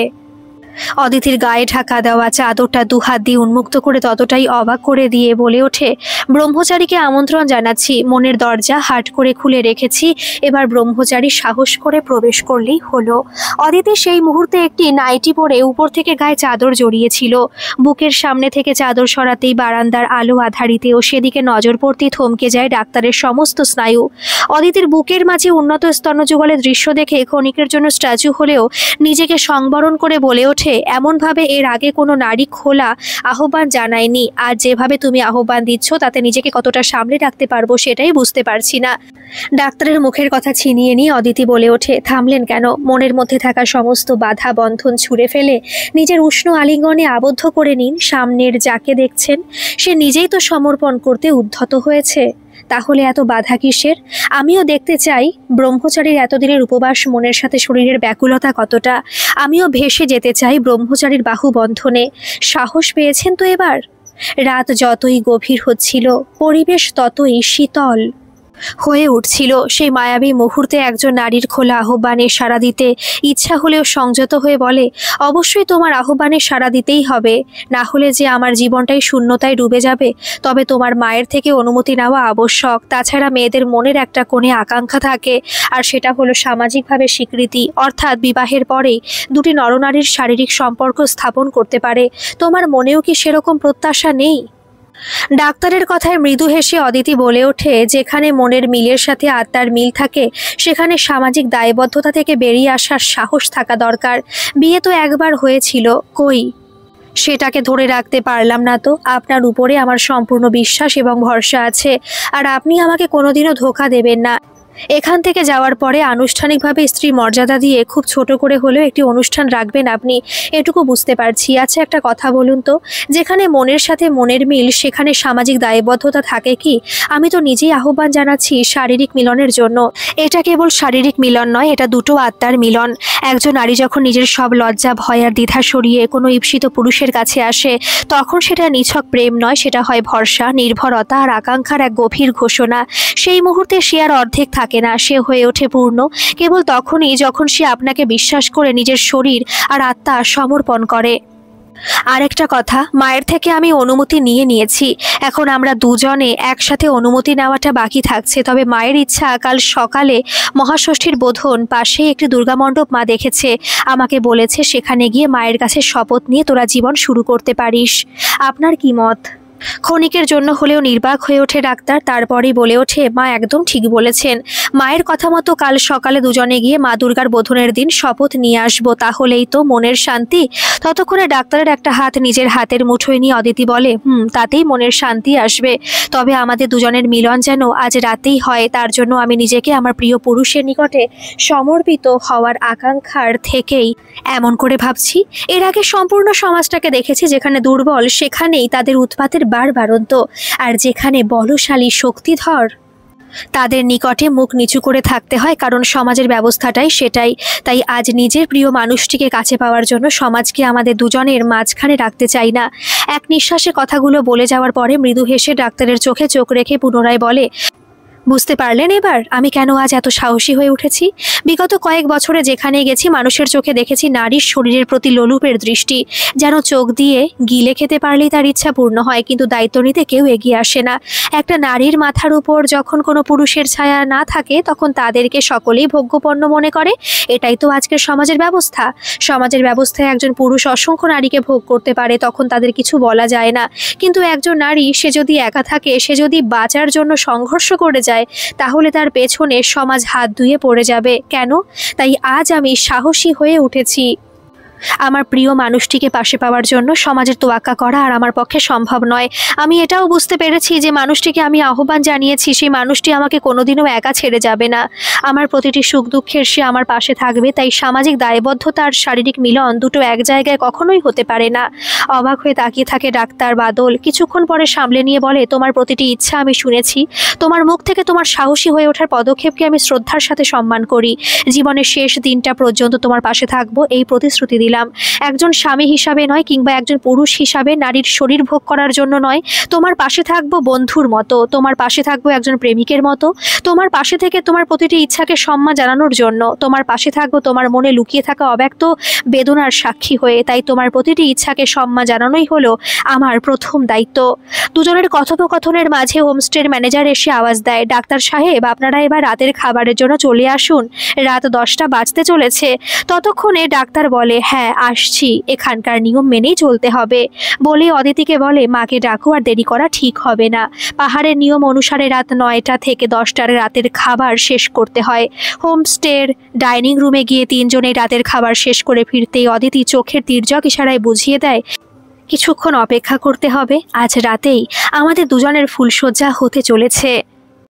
অদিতির গায়ে ঢাকা দেওয়া চাদরটা দুহাত দিয়ে উন্মুক্ত করে ততটাই অবাক করে দিয়ে বলে ওঠে, ব্রহ্মচারীকে আমন্ত্রণ জানাচ্ছি, মনের দরজা হাট করে খুলে রেখেছি, এবার ব্রহ্মচারী সাহস করে প্রবেশ করলেই হলো। অদিতি সেই মুহূর্তে একটি নাইটি পরে উপর থেকে গায়ে চাদর জড়িয়েছিল। বুকের সামনে থেকে চাদর সরাতেই বারান্দার আলো আধারিতে ও সেদিকে নজর পড়তেই থমকে যায় ডাক্তারের সমস্ত স্নায়ু। অদিতির বুকের মাঝে উন্নত স্তন্যযুগলের দৃশ্য দেখে ক্ষণিকের জন্য স্ট্যাচু হলেও নিজেকে সংবরণ করে বলে ওঠে, এমনভাবে এর আগে কোনো নারী খোলা আহ্বান জানায়নি। আর যেভাবে তুমি আহ্বান দিচ্ছ তাতে নিজেকে কতটা সামলে রাখতে পারবো সেটাই বুঝতে পারছি না। ডাক্তারের মুখের কথা ছিনিয়ে নিয়ে অদিতি বলে ওঠে, থামলেন কেন? মনের মধ্যে থাকা সমস্ত বাধা বন্ধন ছুঁড়ে ফেলে নিজের উষ্ণ আলিঙ্গনে আবদ্ধ করে নিন। সামনের যাকে দেখছেন সে নিজেই তো সমর্পণ করতে উদ্ধত হয়েছে, তাহলে এত বাধা কিসের? আমিও দেখতে চাই ব্রহ্মচারীর এতদিনের উপবাস মনের সাথে শরীরের ব্যাকুলতা কতটা। আমিও ভেসে যেতে চাই ব্রহ্মচারীর বাহু বন্ধনে। সাহস পেয়েছেন তো এবার? রাত যতই গভীর হচ্ছিল, পরিবেশ ততই শীতল হয়ে উঠছিল। সেই মায়াবী মুহূর্তে একজন নারীর খোলা আহ্বানে সাড়া দিতে ইচ্ছা হলেও সংযত হয়ে বলে, অবশ্যই তোমার আহ্বানে সাড়া দিতেই হবে, না হলে যে আমার জীবনটাই শূন্যতায় ডুবে যাবে। তবে তোমার মায়ের থেকে অনুমতি নেওয়া আবশ্যক। তাছাড়া মেয়েদের মনের একটা কোণে আকাঙ্ক্ষা থাকে, আর সেটা হলো সামাজিকভাবে স্বীকৃতি, অর্থাৎ বিবাহের পরেই দুটি নরনারীর শারীরিক সম্পর্ক স্থাপন করতে পারে। তোমার মনেও কি সেরকম প্রত্যাশা নেই? ডাক্তারের কথায় মৃদু হেসে অদিতি বলে ওঠে, যেখানে মনের মিলের সাথে আত্মার মিল থাকে সেখানে সামাজিক দায়বদ্ধতা থেকে বেরিয়ে আসার সাহস থাকা দরকার। বিয়ে তো একবার হয়েছিল, কই সেটাকে ধরে রাখতে পারলাম না তো। আপনার উপরে আমার সম্পূর্ণ বিশ্বাস এবং ভরসা আছে, আর আপনি আমাকে কোনোদিনও ধোঁকা দেবেন না। এখান থেকে যাওয়ার পরে আনুষ্ঠানিকভাবে স্ত্রী মর্যাদা দিয়ে খুব ছোট করে হলেও একটি অনুষ্ঠান রাখবেন আপনি, এটুকু বুঝতে পারছি। আচ্ছা একটা কথা বলুন তো, যেখানে মনের সাথে মনের মিল সেখানে সামাজিক দায়বদ্ধতা থাকে কি? আমি তো নিজেই আহ্বান জানাচ্ছি শারীরিক মিলনের জন্য। এটা কেবল শারীরিক মিলন নয়, এটা দুটো আত্মার মিলন। একজন নারী যখন নিজের সব লজ্জা ভয় আর দ্বিধা সরিয়ে কোনো ঈপ্সিত পুরুষের কাছে আসে, তখন সেটা নিছক প্রেম নয়, সেটা হয় ভরসা, নির্ভরতা আর আকাঙ্ক্ষার এক গভীর ঘোষণা। সেই মুহূর্তে সে আর অর্ধেক থাকে না, সে হয়ে ওঠে পূর্ণ। কেবল তখনই যখন সে আপনাকে বিশ্বাস করে নিজের শরীর আর আত্মা সমর্পণ করে। আরেকটা কথা, মায়ের থেকে আমি অনুমতি নিয়েছি। এখন আমরা দুজনে একসাথে অনুমতি নেওয়াটা বাকি থাকছে। তবে মায়ের ইচ্ছা, কাল সকালে মহাষষ্ঠীর বোধন পাশেই একটি দুর্গা মণ্ডপ মা দেখেছে। আমাকে বলেছে সেখানে গিয়ে মায়ের কাছে শপথ নিয়ে তোরা জীবন শুরু করতে পারিস। আপনার কি মত? ক্ষণিকের জন্য হলেও নির্বাক হয়ে ওঠে ডাক্তার, তারপরেই বলে ওঠে, মা একদম ঠিক বলেছেন। মায়ের কথা মতো কাল সকালে দুজনে গিয়ে মা দুর্গার বোধনের দিন শপথ নিয়ে আসবো, তাহলেই তো মনের শান্তি। ততক্ষণে ডাক্তারের একটা হাত নিজের হাতের মুঠোয় নিয়ে অদিতি বলে, তাতেই মনের শান্তি আসবে। তবে আমাদের দুজনের মিলন যেন আজ রাতেই হয়, তার জন্য আমি নিজেকে আমার প্রিয় পুরুষের নিকটে সমর্পিত হওয়ার আকাঙ্ক্ষার থেকেই এমন করে ভাবছি। এর আগে সম্পূর্ণ সমাজটাকে দেখেছি, যেখানে দুর্বল সেখানেই তাদের উৎপাতের বাড়বাড়ন্ত, আর যেখানে বলশালী শক্তিধর তাদের নিকটে মুখ নিচু করে থাকতে হয়, কারণ সমাজের ব্যবস্থাটাই সেটাই। তাই আজ নিজের প্রিয় মানুষটিকে কাছে পাওয়ার জন্য সমাজকে আমাদের দুজনের মাঝখানে রাখতে চাই না। এক নিঃশ্বাসে কথাগুলো বলে যাওয়ার পরে মৃদু হেসে ডাক্তারের চোখে চোখ রেখে পুনরায় বলে, বুঝতে পারলেন এবার আমি কেন আজ এত সাহসী হয়ে উঠেছি? বিগত কয়েক বছরে যেখানে গেছি মানুষের চোখে দেখেছি নারীর শরীরের প্রতি লোলুপের দৃষ্টি, যেন চোখ দিয়ে গিলে খেতে পারলেই তার ইচ্ছা পূর্ণ হয়, কিন্তু দায়িত্ব নিতে কেউ এগিয়ে আসে না। একটা নারীর মাথার উপর যখন কোনো পুরুষের ছায়া না থাকে, তখন তাদেরকে সকলেই ভোগ্যপণ্য মনে করে। এটাই তো আজকের সমাজের ব্যবস্থা। সমাজের ব্যবস্থায় একজন পুরুষ অসংখ্য নারীকে ভোগ করতে পারে, তখন তাদের কিছু বলা যায় না। কিন্তু একজন নারী, সে যদি একা থাকে, সে যদি বাঁচার জন্য সংঘর্ষ করে যায়, তাহলে তার পেছনে সমাজ হাত ধুয়ে পড়ে যাবে। কেন? তাই আজ আমি সাহসী হয়ে উঠেছি। আমার প্রিয় মানুষটিকে পাশে পাওয়ার জন্য সমাজের তোয়াক্কা করা আর আমার পক্ষে সম্ভব নয়। আমি এটাও বুঝতে পেরেছি যে মানুষটিকে আমি আহ্বান জানিয়েছি, সেই মানুষটি আমাকে কোনোদিনও একা ছেড়ে যাবে না। আমার প্রতিটি সুখ দুঃখের সে আমার পাশে থাকবে। তাই সামাজিক দায়বদ্ধতা আর শারীরিক মিলন দুটো এক জায়গায় কখনোই হতে পারে না। অবাক হয়ে তাকিয়ে থাকে ডাক্তার বাদল। কিছুক্ষণ পরে সামলে নিয়ে বলে, তোমার প্রতিটি ইচ্ছা আমি শুনেছি। তোমার মুখ থেকে তোমার সাহসী হয়ে ওঠার পদক্ষেপকে আমি শ্রদ্ধার সাথে সম্মান করি। জীবনের শেষ দিনটা পর্যন্ত তোমার পাশে থাকবো, এই প্রতিশ্রুতি দিলাম। একজন স্বামী হিসাবে নয়, কিংবা একজন পুরুষ হিসাবে নারীর শরীর ভোগ করার জন্য নয়। তোমার পাশে থাকবো বন্ধুর মতো, তোমার পাশে থাকবো একজন প্রেমিকের মতো, তোমার পাশে থেকে তোমার প্রতিটি ইচ্ছাকে সম্মান জানানোর জন্য। তোমার পাশে থাকবো তোমার মনে লুকিয়ে থাকা অব্যক্ত বেদনার সাক্ষী হয়ে। তাই তোমার প্রতিটি ইচ্ছাকে সম্মান জানানোই হলো আমার প্রথম দায়িত্ব। দুজনের কথোপকথনের মাঝে হোমস্টের ম্যানেজার এসে আওয়াজ দেয়, ডাক্তার সাহেব আপনারা এবার রাতের খাবারের জন্য চলে আসুন, রাত 10টা বাজতে চলেছে। ততক্ষণে ডাক্তার বলে, হ্যাঁ আসছি, এখানকার নিয়ম মেনেই চলতে হবে। বলে অদিতিকে বলে, মাকে ডাকো, আর দেরি করা ঠিক হবে না। পাহাড়ের নিয়ম অনুসারে রাত 9টা থেকে 10টার রাতের খাবার শেষ করতে হয়। হোমস্টের ডাইনিং রুমে গিয়ে তিনজনেই রাতের খাবার শেষ করে ফিরতেই অদিতি চোখের তির্যক ইশারায় বুঝিয়ে দেয়, কিছুক্ষণ অপেক্ষা করতে হবে, আজ রাতেই আমাদের দুজনের ফুলশয্যা হতে চলেছে।